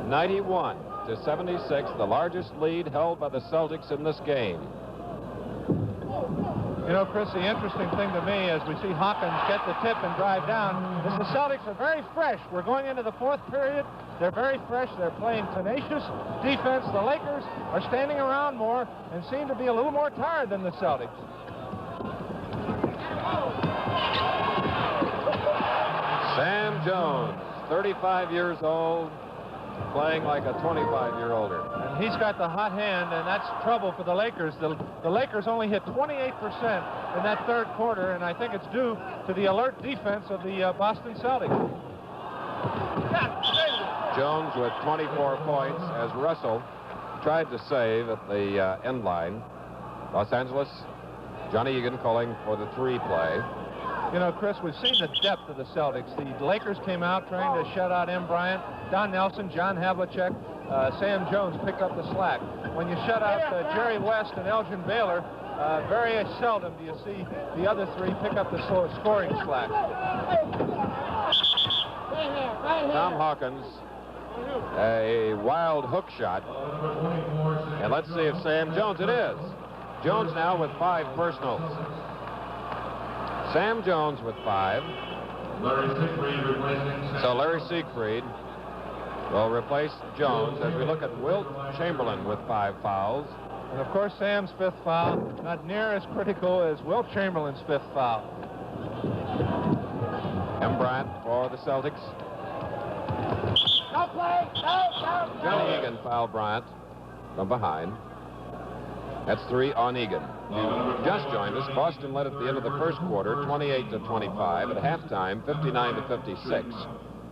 91-76, the largest lead held by the Celtics in this game. You know, Chris, the interesting thing to me as we see Hawkins get the tip and drive down is the Celtics are very fresh. We're going into the fourth period. They're very fresh. They're playing tenacious defense. The Lakers are standing around more and seem to be a little more tired than the Celtics. Sam Jones, 35 years old, playing like a 25-year-older. And he's got the hot hand, and that's trouble for the Lakers. The Lakers only hit 28% in that third quarter, and I think it's due to the alert defense of the Boston Celtics. Jones with 24 points as Russell tried to save at the end line. Los Angeles, Johnny Egan calling for the three play. You know, Chris, we've seen the depth of the Celtics. The Lakers came out trying to shut out M. Bryant, Don Nelson, John Havlicek, Sam Jones picked up the slack. When you shut out Jerry West and Elgin Baylor, very seldom do you see the other three pick up the scoring slack. Tom Hawkins, a wild hook shot. And let's see if Sam Jones, it is. Jones now with 5 personals. Sam Jones with 5. So Larry Siegfried will replace Jones as we look at Wilt Chamberlain with 5 fouls. And of course, Sam's 5th foul, not near as critical as Wilt Chamberlain's 5th foul. M. Bryant for the Celtics. Johnny Egan fouled Bryant from behind. That's 3 on Egan. Just joined us. Boston led at the end of the first quarter, 28-25. At halftime, 59-56.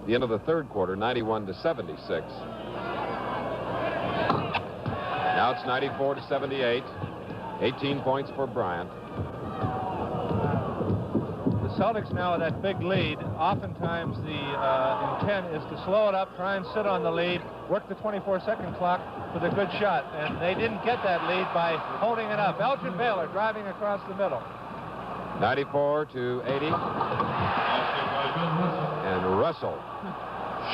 The end of the third quarter, 91-76. Now it's 94-78. 18 points for Bryant. The Celtics now with that big lead. Oftentimes the intent is to slow it up, try and sit on the lead, work the 24-second clock with a good shot. And they didn't get that lead by holding it up. Elgin Baylor driving across the middle. 94-80. And Russell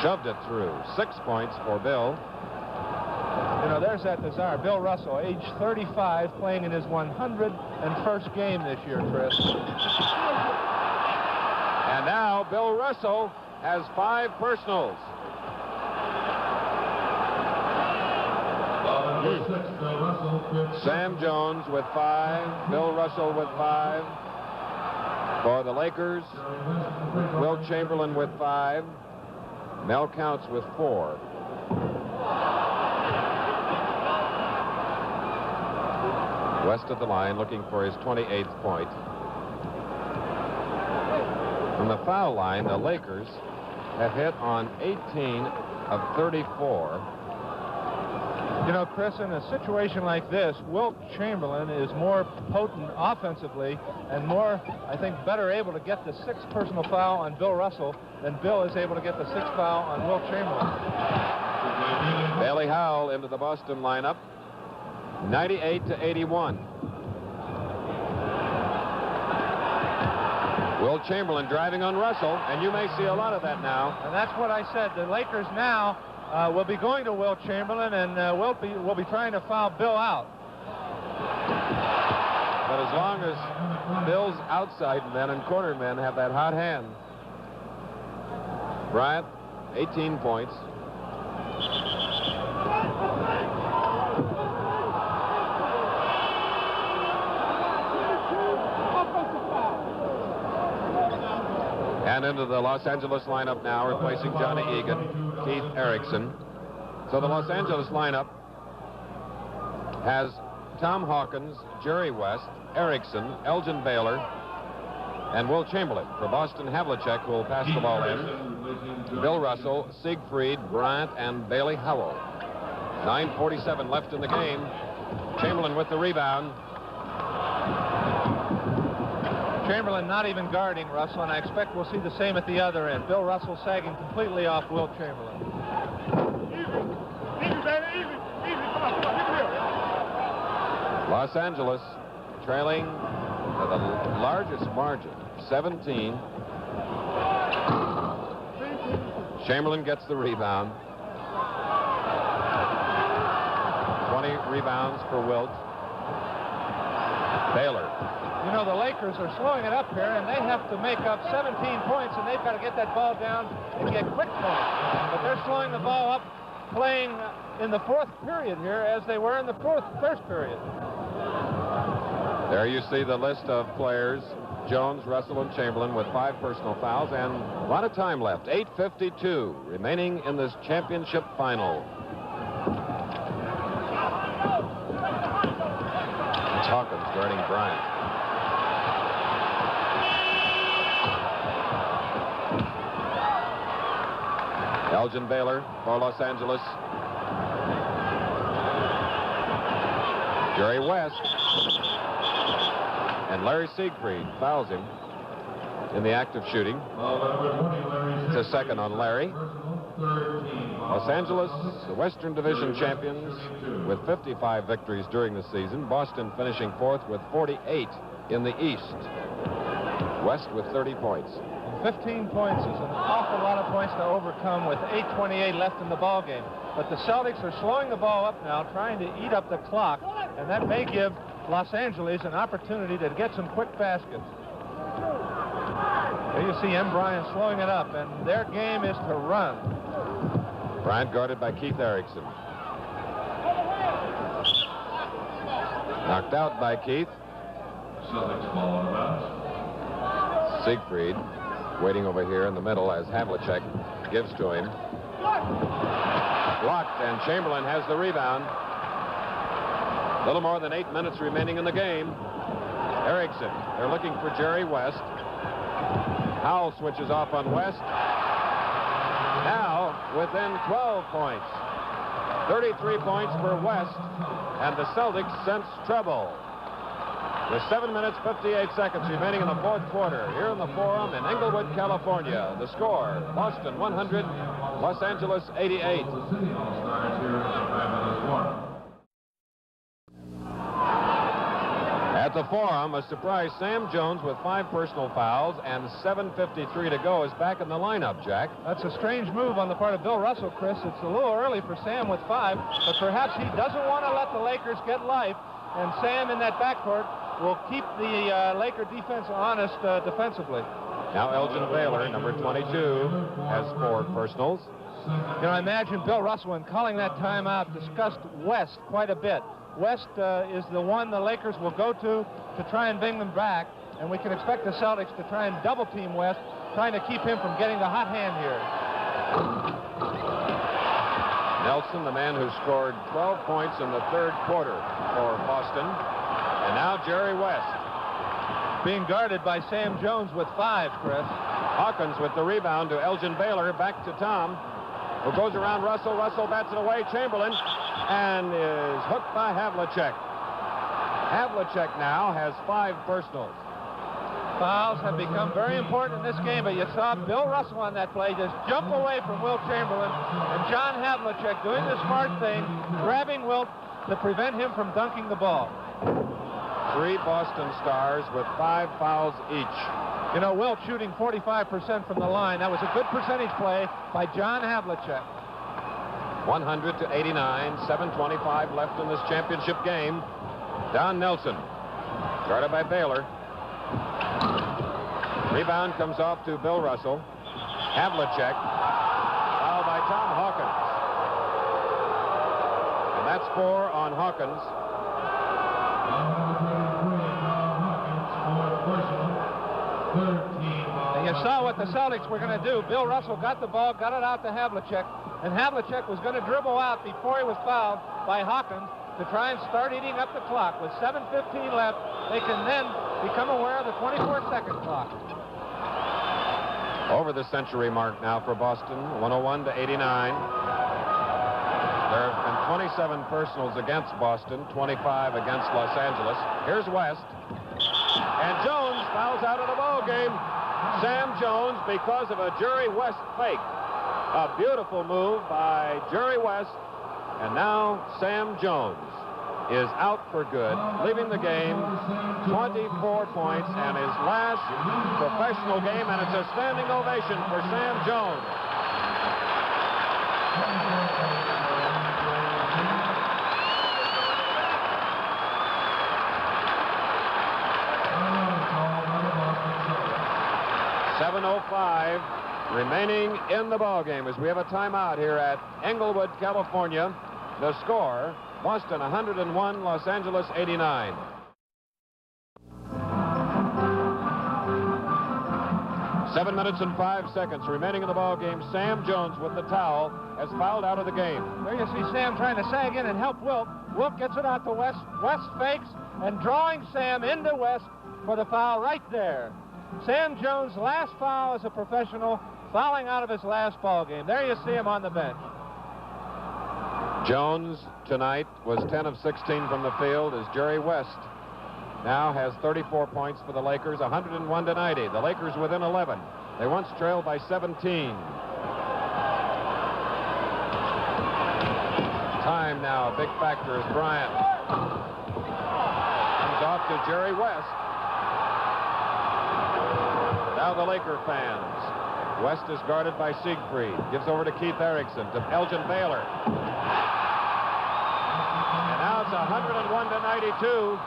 shoved it through. 6 points for Bill. You know, there's that desire. Bill Russell, age 35, playing in his 101st game this year, Chris. And now Bill Russell has 5 personals. Sam Jones with 5. Bill Russell with 5. For the Lakers, Wilt Chamberlain with 5. Mel Counts with 4. West of the line looking for his 28th point. From the foul line, the Lakers have hit on 18 of 34. You know, Chris, in a situation like this, Wilt Chamberlain is more potent offensively and more, I think, better able to get the 6th personal foul on Bill Russell than Bill is able to get the 6th foul on Wilt Chamberlain. Bailey Howell into the Boston lineup, 98-81. Wilt Chamberlain driving on Russell, and you may see a lot of that now. And that's what I said. The Lakers now will be going to Wilt Chamberlain, and will be trying to foul Bill out. But as long as Bill's outside men and corner men have that hot hand. Bryant, 18 points. And into the Los Angeles lineup now, replacing Johnny Egan, Keith Erickson. So the Los Angeles lineup has Tom Hawkins, Jerry West, Erickson, Elgin Baylor, and Wilt Chamberlain. For Boston, Havlicek will pass the ball in. Bill Russell, Siegfried, Bryant, and Bailey Howell. 9:47 left in the game. Chamberlain with the rebound. Chamberlain not even guarding Russell, and I expect we'll see the same at the other end. Bill Russell sagging completely off Wilt Chamberlain. Easy, baby, easy. Come on, here. Los Angeles trailing to the largest margin, 17. Chamberlain gets the rebound. 20 rebounds for Wilt. Baylor. You know, the Lakers are slowing it up here, and they have to make up 17 points, and they've got to get that ball down and get quick points. But they're slowing the ball up, playing in the fourth period here as they were in the first period. There you see the list of players. Jones, Russell, and Chamberlain with 5 personal fouls, and a lot of time left. 8:52 remaining in this championship final. It's Hawkins guarding Bryant. Elgin Baylor for Los Angeles. Jerry West. And Larry Siegfried fouls him in the act of shooting. It's a second on Larry. Los Angeles, the Western Division champions with 55 victories during the season. Boston finishing fourth with 48 in the East. West with 30 points. 15 points is an awful lot of points to overcome with 8:28 left in the ball game. But the Celtics are slowing the ball up now, trying to eat up the clock, and that may give Los Angeles an opportunity to get some quick baskets. There you see M. Bryant slowing it up, and their game is to run. Bryant guarded by Keith Erickson. Knocked out by Keith. Celtics ball on the bounce. Siegfried waiting over here in the middle as Havlicek gives to him. Blocked, and Chamberlain has the rebound. A little more than 8 minutes remaining in the game. Erickson, they're looking for Jerry West. Howell switches off on West. Now within 12 points. 33 points for West, and the Celtics sense trouble. With 7 minutes, 58 seconds remaining in the fourth quarter. Here in the Forum in Inglewood, California. The score, Boston 100, Los Angeles 88. At the Forum, a surprise Sam Jones with 5 personal fouls and 7:53 to go is back in the lineup, Jack. That's a strange move on the part of Bill Russell, Chris. It's a little early for Sam with 5, but perhaps he doesn't want to let the Lakers get life, and Sam in that backcourt will keep the Laker defense honest defensively. Now Elgin Baylor, number 22, has 4 personals. You know, I imagine Bill Russell, in calling that timeout, discussed West quite a bit. West is the one the Lakers will go to try and bring them back, and we can expect the Celtics to try and double-team West, trying to keep him from getting the hot hand here. Nelson, the man who scored 12 points in the third quarter for Boston. And now Jerry West. Being guarded by Sam Jones with 5, Chris. Hawkins with the rebound to Elgin Baylor. Back to Tom, who goes around Russell. Russell bats it away. Chamberlain, and is hooked by Havlicek. Havlicek now has 5 personals. Fouls have become very important in this game, but you saw Bill Russell on that play just jump away from Wilt Chamberlain, and John Havlicek doing the smart thing, grabbing Wilt to prevent him from dunking the ball. 3 Boston Stars with 5 fouls each. You know, Wilt shooting 45% from the line. That was a good percentage play by John Havlicek. 100-89, 7:25 left in this championship game. Don Nelson, guarded by Baylor. Rebound comes off to Bill Russell. Havlicek, fouled by Tom Hawkins. And that's 4 on Hawkins. And you saw what the Celtics were going to do. Bill Russell got the ball, got it out to Havlicek, and Havlicek was going to dribble out before he was fouled by Hawkins to try and start eating up the clock. With 7:15 left, they can then become aware of the 24-second clock. Over the century mark now for Boston, 101-89. There have been 27 personals against Boston, 25 against Los Angeles. Here's West. And Jones fouls out of the ball game. Sam Jones, because of a Jerry West fake. A beautiful move by Jerry West. And now Sam Jones is out for good, leaving the game 24 points and his last professional game, and it's a standing ovation for Sam Jones. remaining in the ball game as we have a timeout here at Englewood, California. The score, Boston 101, Los Angeles 89. Seven minutes and 5 seconds remaining in the ball game. Sam Jones with the towel has fouled out of the game. There you see Sam trying to sag in and help Wilt. Wilt gets it out to West. West fakes and drawing Sam into West for the foul right there. Sam Jones' last foul as a professional, fouling out of his last ball game. There you see him on the bench. Jones tonight was 10 of 16 from the field as Jerry West now has 34 points for the Lakers, 101 to 90. The Lakers within 11. They once trailed by 17. Time now, a big factor is Bryant. Comes off to Jerry West. Now the Laker fans. West is guarded by Siegfried. Gives over to Keith Erickson, to Elgin Baylor. And now it's 101 to 92.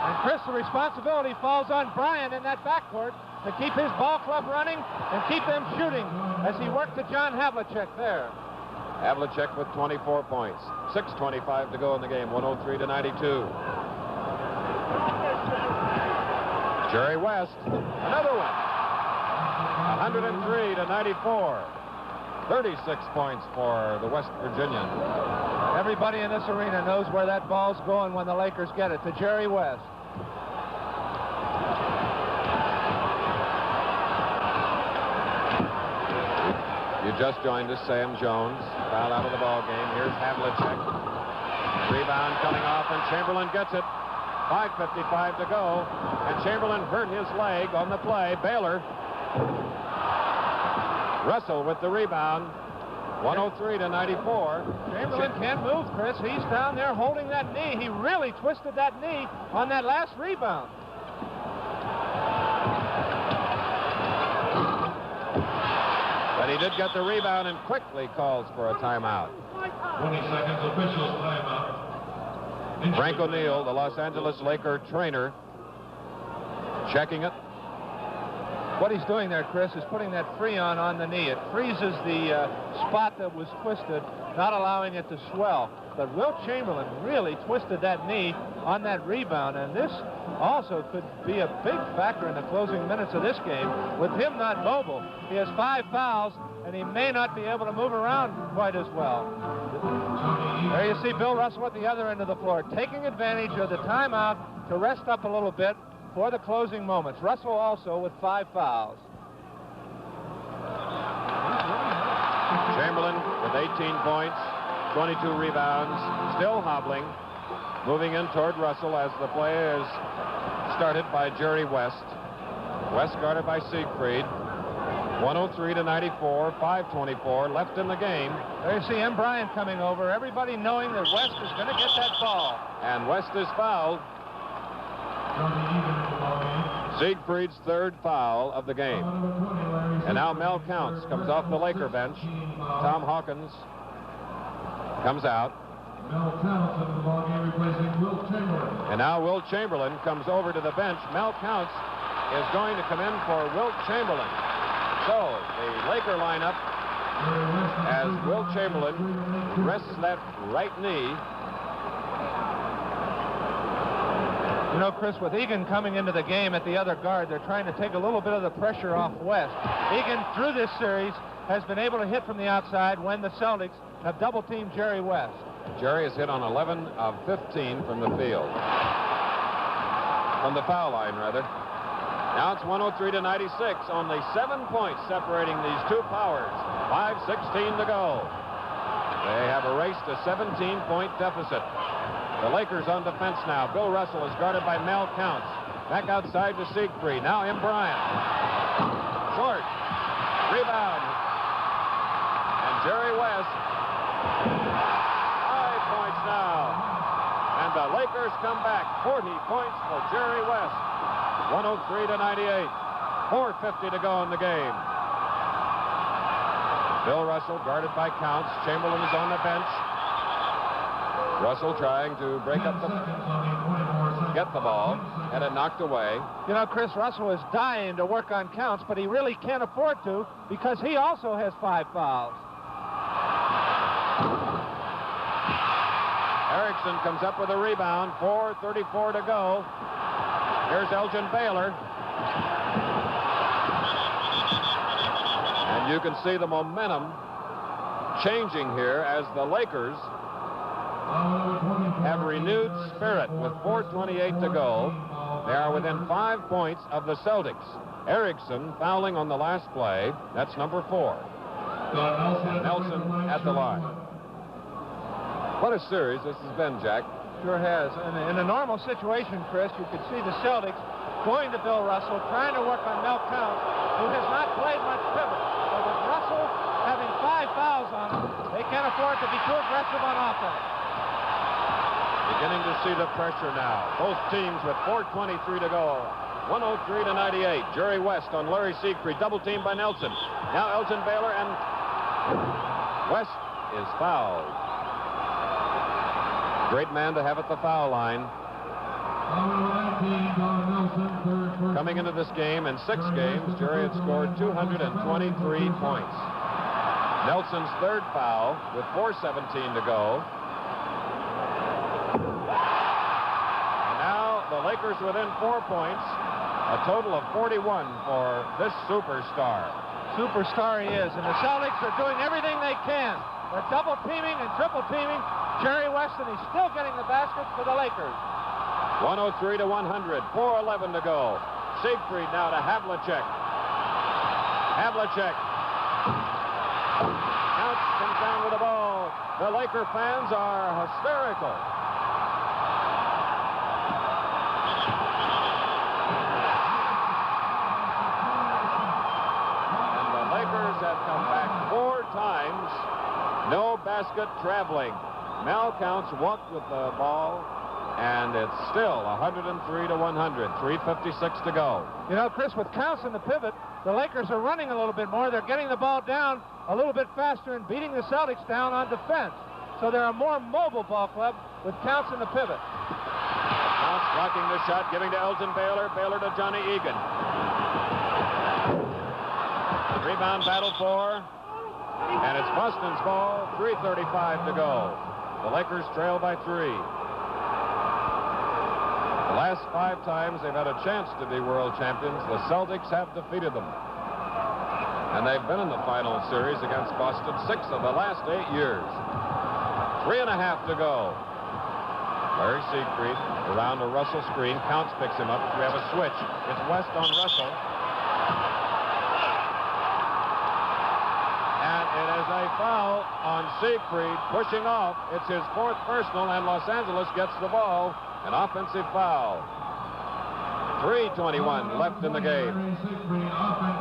And Chris, the responsibility falls on Bryant in that backcourt to keep his ball club running and keep them shooting as he worked to John Havlicek there. Havlicek with 24 points. 6:25 to go in the game, 103 to 92. Jerry West, another one. 103 to 94. 36 points for the West Virginian. Everybody in this arena knows where that ball's going when the Lakers get it, to Jerry West. You just joined us, Sam Jones. Foul out of the ball game. Here's Havlicek. Rebound coming off, and Chamberlain gets it. 5:55 to go, and Chamberlain hurt his leg on the play. Baylor. Russell with the rebound. 103 to 94. Chamberlain can't move, Chris. He's down there holding that knee. He really twisted that knee on that last rebound. But he did get the rebound and quickly calls for a timeout. 20 seconds, officials timeout. Frank O'Neill, the Los Angeles Laker trainer, checking it. What he's doing there, Chris, is putting that Freon on the knee. It freezes the spot that was twisted, not allowing it to swell. But Wilt Chamberlain really twisted that knee on that rebound, and this also could be a big factor in the closing minutes of this game. With him not mobile, he has 5 fouls, and he may not be able to move around quite as well. There you see Bill Russell at the other end of the floor, taking advantage of the timeout to rest up a little bit for the closing moments. Russell also with 5 fouls. Chamberlain with 18 points, 22 rebounds, still hobbling, moving in toward Russell as the play is started by Jerry West. West guarded by Siegfried. 103 to 94, 5:24 left in the game. There you see M. Bryant coming over, everybody knowing that West is going to get that ball. And West is fouled. Siegfried's 3rd foul of the game. And now Mel Counts comes off the Laker bench. Tom Hawkins comes out. Mel Counts into the ballgame replacing Wilt Chamberlain. And now Wilt Chamberlain comes over to the bench. Mel Counts is going to come in for Wilt Chamberlain. So the Laker lineup, as Wilt Chamberlain rests that right knee. You know, Chris, with Egan coming into the game at the other guard, they're trying to take a little bit of the pressure off West. Egan, through this series, has been able to hit from the outside when the Celtics have double-teamed Jerry West. Jerry has hit on 11 of 15 from the field. From the foul line, rather. Now it's 103 to 96. Only 7 points separating these two powers. 5:16 to go. They have erased a 17-point deficit. The Lakers on defense now. Bill Russell is guarded by Mel Counts. Back outside to Siegfried. Now M. Bryant. Short. Rebound. And Jerry West. 5 points now. And the Lakers come back. 40 points for Jerry West. 103 to 98. 4:50 to go in the game. Bill Russell guarded by Counts. Chamberlain is on the bench. Russell trying to break up the, get the ball, and it knocked away. You know, Chris, Russell is dying to work on counts, but he really can't afford to because he also has 5 fouls. Erickson comes up with a rebound. 4:34 to go. Here's Elgin Baylor. And you can see the momentum changing here as the Lakers have renewed spirit with 4:28 to go. They are within 5 points of the Celtics. Erickson fouling on the last play. That's number 4. Nelson at the line. What a series this has been, Jack. Sure has. In a normal situation, Chris, you could see the Celtics going to Bill Russell, trying to work on Mel Counts, who has not played much pivot. But with Russell having 5 fouls on him, they can't afford to be too aggressive on offense. Beginning to see the pressure now. Both teams with 4:23 to go. 103 to 98. Jerry West on Larry Siegfried. Double teamed by Nelson. Now Elgin Baylor, and West is fouled. Great man to have at the foul line. Coming into this game, in 6 games, Jerry had scored 223 points. Nelson's 3rd foul with 4:17 to go. And now the Lakers within 4 points. A total of 41 for this superstar. Superstar he is, and the Celtics are doing everything they can. They're double teaming and triple teaming Jerry West, and he's still getting the baskets for the Lakers. 103 to 100. 4:11 to go. Siegfried now to Havlicek. Havlicek. Counts comes down with the ball. The Laker fans are hysterical. And the Lakers have come back 4 times. No basket traveling. Mel Counts walked with the ball, and it's still 103 to 100. 3:56 to go. You know, Chris, with Counts in the pivot, the Lakers are running a little bit more. They're getting the ball down a little bit faster and beating the Celtics down on defense. So they're a more mobile ball club with Counts in the pivot. Counts blocking the shot, giving to Elgin Baylor. Baylor to Johnny Egan. Rebound battle for, and it's Boston's ball. 3:35 to go. The Lakers trail by 3. The last 5 times they've had a chance to be world champions, the Celtics have defeated them. And they've been in the final series against Boston 6 of the last 8 years. 3.5 to go. Larry Siegfried around a Russell screen. Counts picks him up. We have a switch. It's West on Russell. And it is a foul on Siegfried, pushing off. It's his 4th personal, and Los Angeles gets the ball. An offensive foul. 3:21 left in the game.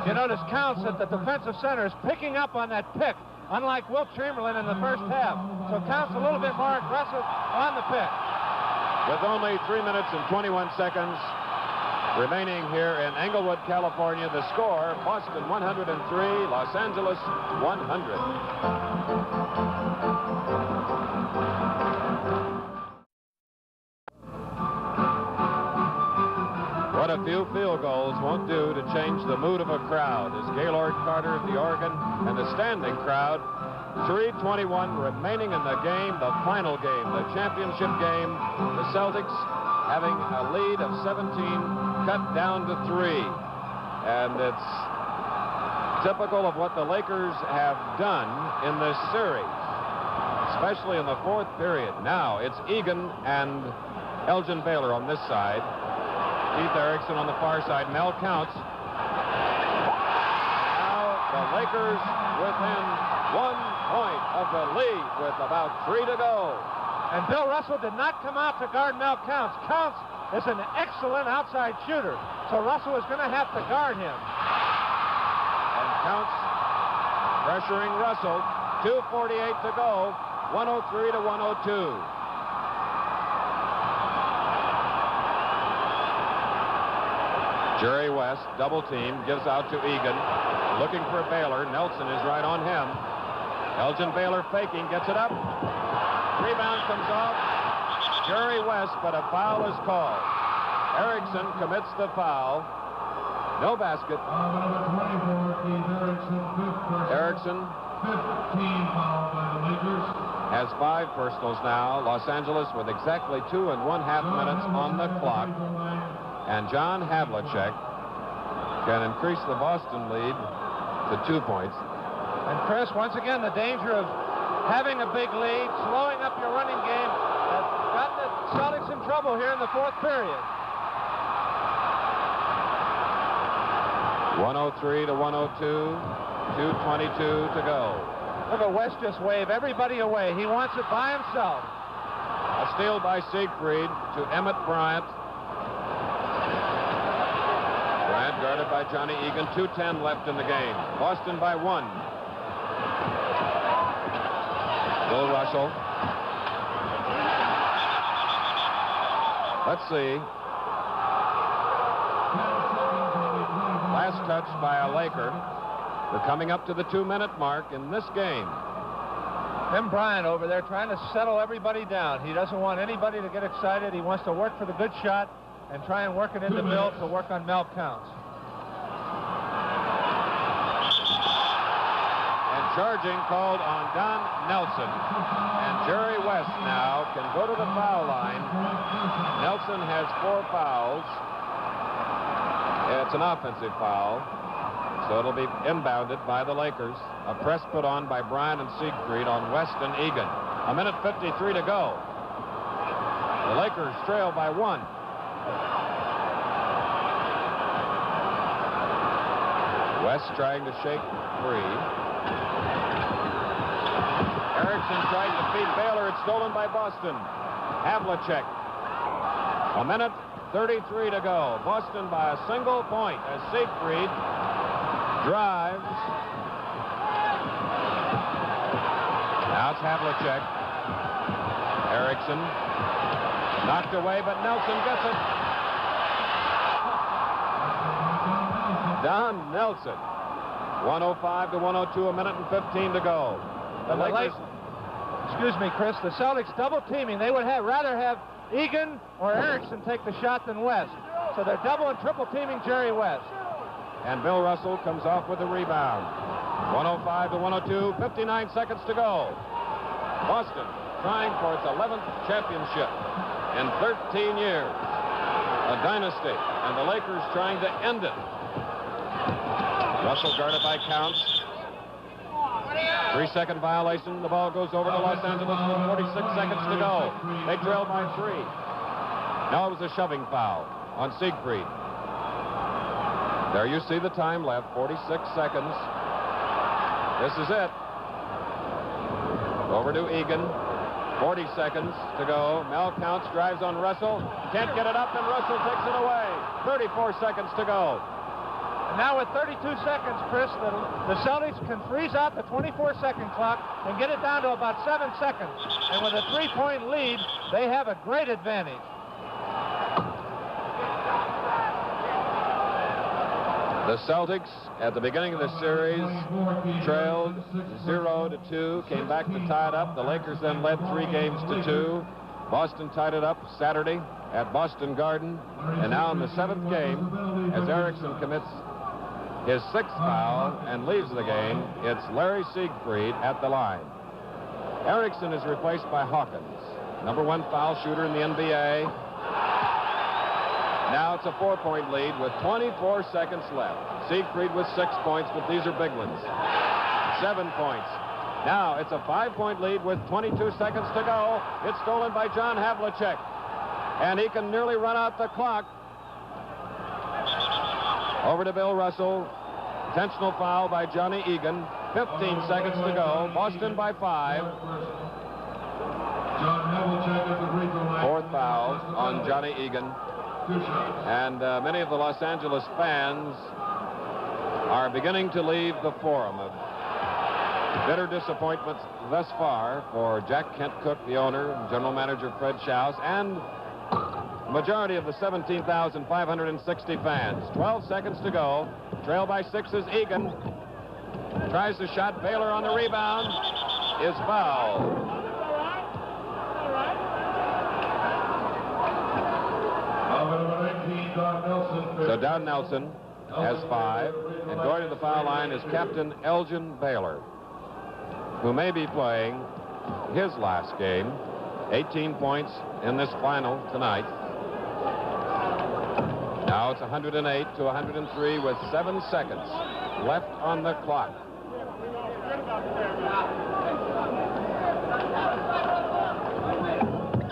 You notice Counts at the defensive center is picking up on that pick, unlike Wilt Chamberlain in the first half. So Counts a little bit more aggressive on the pick. With only 3 minutes and 21 seconds remaining here in Englewood, California, the score, Boston 103, Los Angeles 100. What a few field goals won't do to change the mood of a crowd as Gaylord Carter of the organ and the standing crowd. 3:21 remaining in the game, the final game, the championship game. The Celtics having a lead of 17 cut down to 3. And it's typical of what the Lakers have done in this series, especially in the 4th period. Now it's Egan and Elgin Baylor on this side. Keith Erickson on the far side. Mel Counts. Now the Lakers within 1 point of the lead with about 3 to go. And Bill Russell did not come out to guard Mel Counts. Counts is an excellent outside shooter, so Russell is going to have to guard him. And Counts pressuring Russell. 2:48 to go. 103 to 102. Jerry West, double team, gives out to Egan. Looking for Baylor. Nelson is right on him. Elgin Baylor faking, gets it up. Rebound comes off Jerry West, but a foul is called. Erickson commits the foul. No basket. Number 24, Keith Erickson, fifth personal. Erickson 15 foul by the Lakers. has 5 personals now. Los Angeles with exactly 2 1/2 minutes on the clock. And John Havlicek can increase the Boston lead to 2 points. And Chris, once again, the danger of having a big lead, slowing up your running game, has got the Celtics in trouble here in the 4th period. 103 to 102, 2:22 to go. Look at West just wave everybody away. He wants it by himself. A steal by Siegfried to Emmett Bryant. Bryant guarded by Johnny Egan. 2:10 left in the game. Boston by 1. Bill Russell. Let's see. Last touch by a Laker. We're coming up to the 2-minute mark in this game. Tim Bryant over there trying to settle everybody down. He doesn't want anybody to get excited. He wants to work for the good shot and try and work it into Bill to work on Mel counts. And charging called on Don Nelson. And Jerry West now can go to the foul line. Nelson has 4 fouls. It's an offensive foul, so it'll be inbounded by the Lakers. A press put on by Bryant and Siegfried on West and Egan. 1:53 to go. The Lakers trail by 1. West trying to shake free. Erickson tried to feed Baylor. It's stolen by Boston. Havlicek. 1:33 to go. Boston by a single point as Siegfried drives. Now it's Havlicek. Erickson knocked away, but Nelson gets it. Don Nelson. 1:05 to 1:02, 1:15 to go. The Lakers. Excuse me, Chris. The Celtics double teaming. They would rather have Egan or Erickson take the shot than West. So they're double and triple teaming Jerry West. And Bill Russell comes off with a rebound. 1:05 to 1:02, 59 seconds to go. Boston trying for its 11th championship in 13 years. A dynasty, and the Lakers trying to end it. Russell guarded by Counts. 3-second violation. The ball goes over to Los Angeles with 46 seconds to go. They trail by 3. Now it was a shoving foul on Siegfried. There you see the time left, 46 seconds. This is it. Over to Egan. 40 seconds to go. Mel Counts drives on Russell. Can't get it up, and Russell takes it away. 34 seconds to go. And now with 32 seconds, Chris, the Celtics can freeze out the 24-second clock and get it down to about 7 seconds. And with a 3-point lead, they have a great advantage. The Celtics, at the beginning of the series, trailed 0-2, came back to tie it up. The Lakers then led 3-2. Boston tied it up Saturday at Boston Garden. And now in the 7th game, as Erickson commits his 6th foul and leaves the game, it's Larry Siegfried at the line. Erickson is replaced by Hawkins, #1 foul shooter in the NBA. Now it's a 4-point lead with 24 seconds left. Siegfried with 6 points, but these are big ones. 7 points. Now it's a 5-point lead with 22 seconds to go. It's stolen by John Havlicek. And he can nearly run out the clock. Over to Bill Russell. Intentional foul by Johnny Egan. 15 seconds to go. Boston by 5. Fourth foul on Johnny Egan. And many of the Los Angeles fans are beginning to leave the Forum. Of bitter disappointment thus far for Jack Kent Cook, the owner, and general manager Fred Schaus, and the majority of the 17,560 fans. 12 seconds to go. Trail by 6 is Egan. Tries the shot. Baylor on the rebound. is fouled. So Don Nelson has 5, and going to the foul line is Captain Elgin Baylor, who may be playing his last game. 18 points in this final tonight. Now it's 108 to 103 with 7 seconds left on the clock.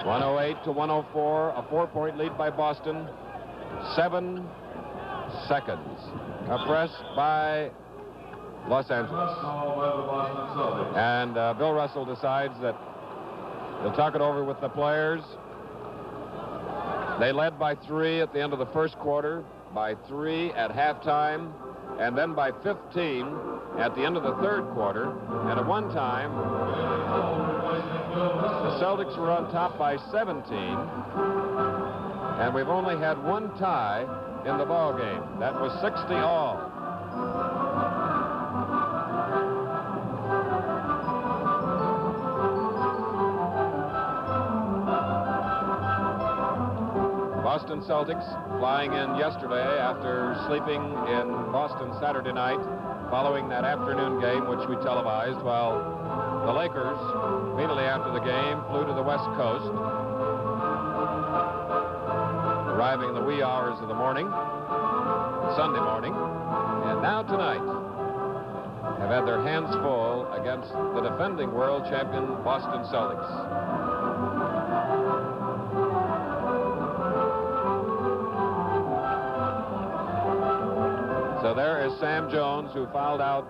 .108 to 104, a 4-point lead by Boston. 7 seconds. A press by Los Angeles. And Bill Russell decides that he'll talk it over with the players. They led by 3 at the end of the first quarter, by 3 at halftime, and then by 15 at the end of the third quarter. And at one time, the Celtics were on top by 17, and we've only had 1 tie in the ball game. That was 60 all. Boston Celtics flying in yesterday after sleeping in Boston Saturday night following that afternoon game, which we televised, while the Lakers, immediately after the game, flew to the West Coast, arriving in the wee hours of the morning, Sunday morning, and now tonight have had their hands full against the defending world champion Boston Celtics. So there is Sam Jones, who fouled out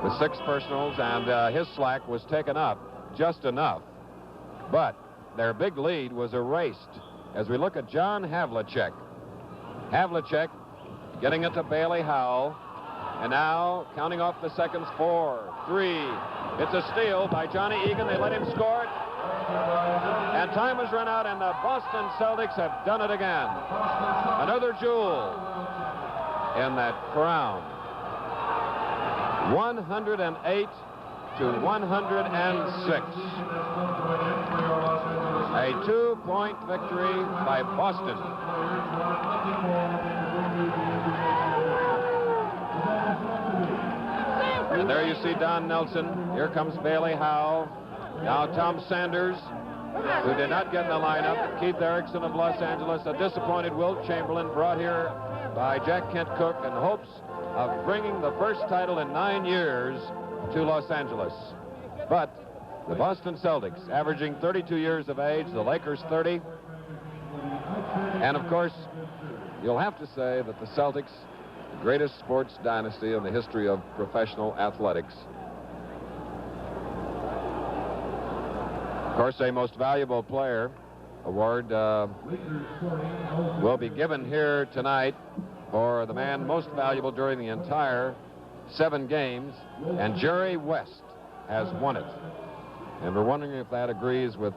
with 6 personals, and his slack was taken up just enough. But their big lead was erased as we look at John Havlicek. Havlicek getting it to Bailey Howell, and now counting off the seconds. 4, 3. It's a steal by Johnny Egan. They let him score it. And time has run out, and the Boston Celtics have done it again. Another jewel in that crown. 108 to 106. A 2-point victory by Boston. And there you see Don Nelson. Here comes Bailey Howell. Now Tom Sanders, who did not get in the lineup. Keith Erickson of Los Angeles. A disappointed Wilt Chamberlain, brought here by Jack Kent Cooke in hopes of bringing the first title in 9 years to Los Angeles. But the Boston Celtics, averaging 32 years of age, the Lakers 30. And of course, you'll have to say that the Celtics, the greatest sports dynasty in the history of professional athletics. Of course, a most valuable player award will be given here tonight for the man most valuable during the entire 7 games, and Jerry West has won it. And we're wondering if that agrees with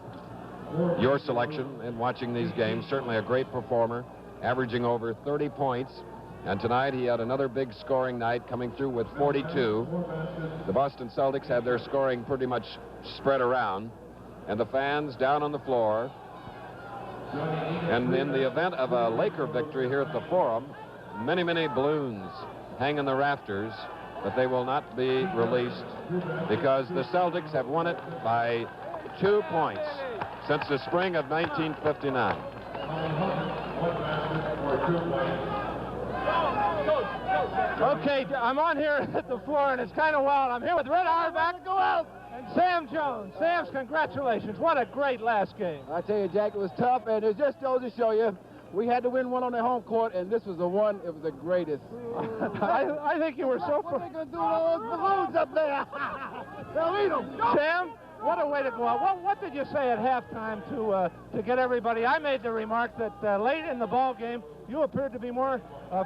your selection in watching these games. Certainly a great performer, averaging over 30 points. And tonight he had another big scoring night, coming through with 42. The Boston Celtics had their scoring pretty much spread around, and the fans down on the floor. And in the event of a Laker victory here at the Forum, many, many balloons hang in the rafters, but they will not be released because the Celtics have won it by 2 points since the spring of 1959. Okay, I'm on here at the floor, and it's kind of wild. I'm here with Red Auerbach. Go out. And Sam Jones. Sam's, congratulations. What a great last game. I tell you, Jack, it was tough, and it just goes to show you, we had to win one on the home court, and this was the one. It was the greatest. I think you were so... What are they going to do with all those balloons up there? They'll eat them. Sam, what a way to go out. What did you say at halftime to get everybody? I made the remark that late in the ball game, you appeared to be more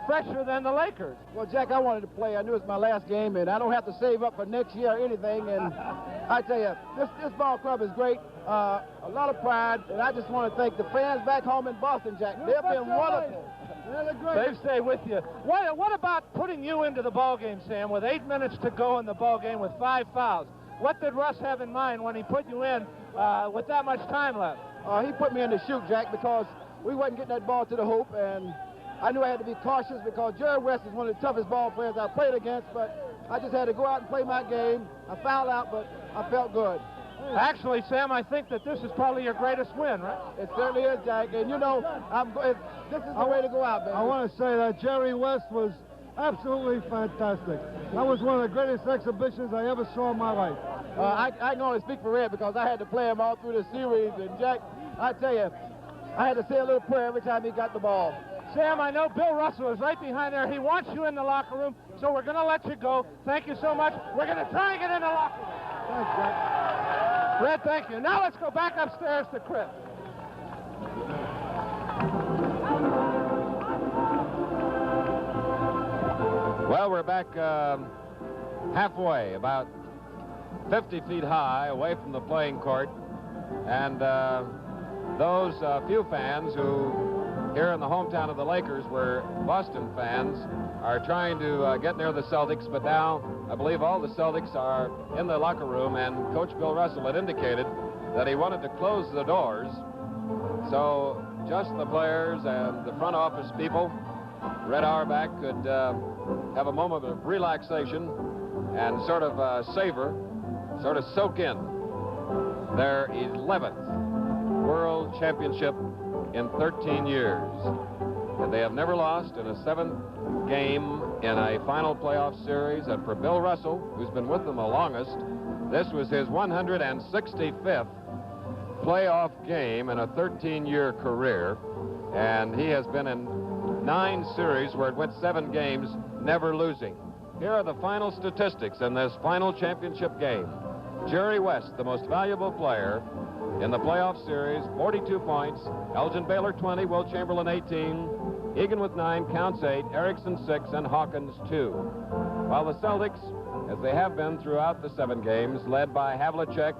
fresher than the Lakers. Well, Jack, I wanted to play. I knew it was my last game, and I don't have to save up for next year or anything. And I tell you, this ball club is great. A lot of pride, and I just want to thank the fans back home in Boston, Jack. They've been wonderful. They've stayed with you. What about putting you into the ball game, Sam, with 8 minutes to go in the ball game with 5 fouls? What did Russ have in mind when he put you in with that much time left? He put me in to shoot, Jack, because we wasn't getting that ball to the hoop, and I knew I had to be cautious because Jerry West is one of the toughest ball players I played against, but I just had to go out and play my game. I fouled out, but I felt good. Actually, Sam, I think that this is probably your greatest win, right? It certainly is, Jack, and you know, this is the way to go out, baby. I want to say that Jerry West was absolutely fantastic. That was one of the greatest exhibitions I ever saw in my life. I can only speak for Red because I had to play him all through the series, and Jack, I tell you, I had to say a little prayer every time he got the ball. Sam, I know Bill Russell is right behind there. He wants you in the locker room, so we're going to let you go. Thank you so much. We're going to try and get in the locker room. Thanks, Jack. Red, thank you. Now let's go back upstairs to Chris. Well, we're back halfway, about 50 feet high, away from the playing court. And those few fans who, here in the hometown of the Lakers, were Boston fans, are trying to get near the Celtics. But now, I believe all the Celtics are in the locker room, and Coach Bill Russell had indicated that he wanted to close the doors so just the players and the front office people, Red Auerbach, could have a moment of relaxation and sort of savor, sort of soak in their 11th World Championship in 13 years. And they have never lost in a 7th game in a final playoff series. And for Bill Russell, who's been with them the longest, this was his 165th playoff game in a 13-year career. And he has been in 9 series where it went 7 games, never losing. Here are the final statistics in this final championship game. Jerry West, the most valuable player in the playoff series, 42 points. Elgin Baylor, 20. Will Chamberlain, 18. Egan with 9, Counts 8. Erickson, 6. And Hawkins, 2. While the Celtics, as they have been throughout the 7 games, led by Havlicek,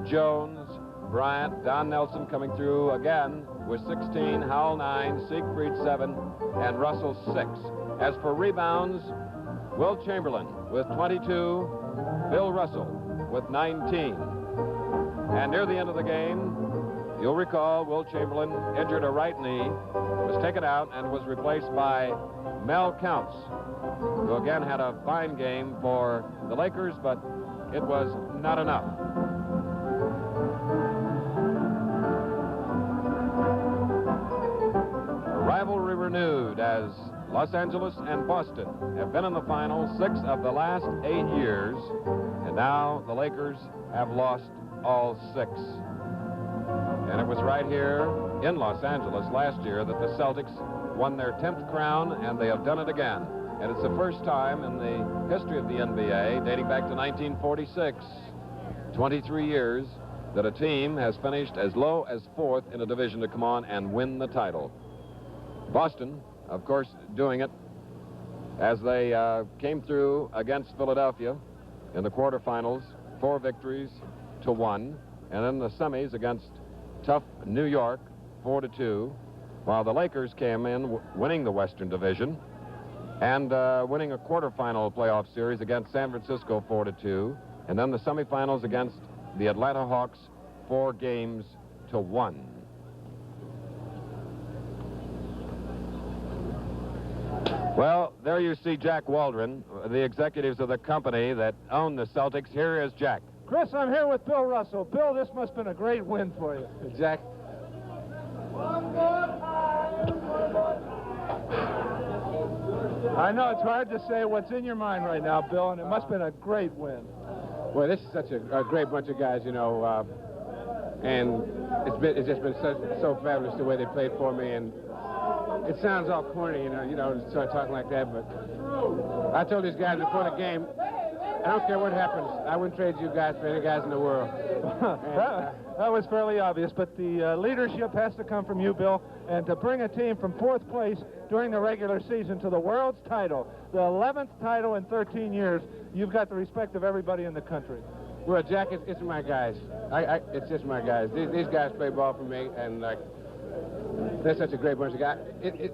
Jones, Bryant, Don Nelson coming through again with 16, Howell 9, Siegfried 7, and Russell 6. As for rebounds, Will Chamberlain with 22, Bill Russell with 19. And near the end of the game, you'll recall Will Chamberlain injured a right knee, was taken out, and was replaced by Mel Counts, who again had a fine game for the Lakers, but it was not enough. A rivalry renewed as Los Angeles and Boston have been in the final 6 of the last 8 years, and now the Lakers have lost all 6. And it was right here in Los Angeles last year that the Celtics won their 10th crown, and they have done it again. And it's the first time in the history of the NBA, dating back to 1946, 23 years, that a team has finished as low as 4th in a division to come on and win the title. Boston, of course, doing it as they came through against Philadelphia in the quarterfinals, 4 victories to 1, and in the semis against tough New York, 4-2, while the Lakers came in winning the Western Division and winning a quarterfinal playoff series against San Francisco, 4-2, and then the semifinals against the Atlanta Hawks, 4-1. Well, there you see Jack Waldron, the executives of the company that own the Celtics. Here is Jack. Chris, I'm here with Bill Russell. Bill, this must have been a great win for you. Jack. I know it's hard to say what's in your mind right now, Bill, and it must have been a great win. Well, this is such a great bunch of guys, you know, and it's just been so fabulous the way they played for me, and it sounds all corny, you know, to start talking like that, but I told these guys before the game, I don't care what happens, I wouldn't trade you guys for any guys in the world. That was fairly obvious, but the leadership has to come from you, Bill, and to bring a team from 4th place during the regular season to the world's title, the 11th title in 13 years, you've got the respect of everybody in the country. Well, Jack, it's my guys. It's just my guys. These guys play ball for me, and like, They're such a great bunch of guys.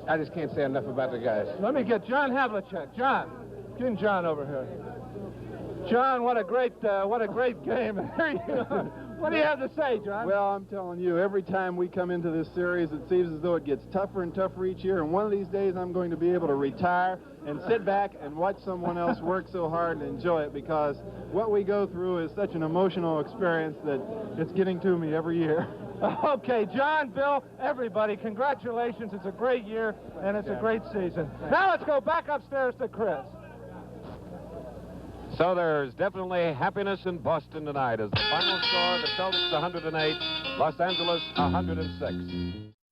I just can't say enough about the guys. Let me get John Havlicek. John, get John over here. John, what a great game. What do you have to say, John? Well, I'm telling you, every time we come into this series, it seems as though it gets tougher and tougher each year. And one of these days, I'm going to be able to retire and sit back and watch someone else work so hard and enjoy it, because what we go through is such an emotional experience that it's getting to me every year. Okay, John, Bill, everybody, congratulations. It's a great year, and it's a great season. Now let's go back upstairs to Chris. So there's definitely happiness in Boston tonight as the final score, the Celtics 108, Los Angeles 106.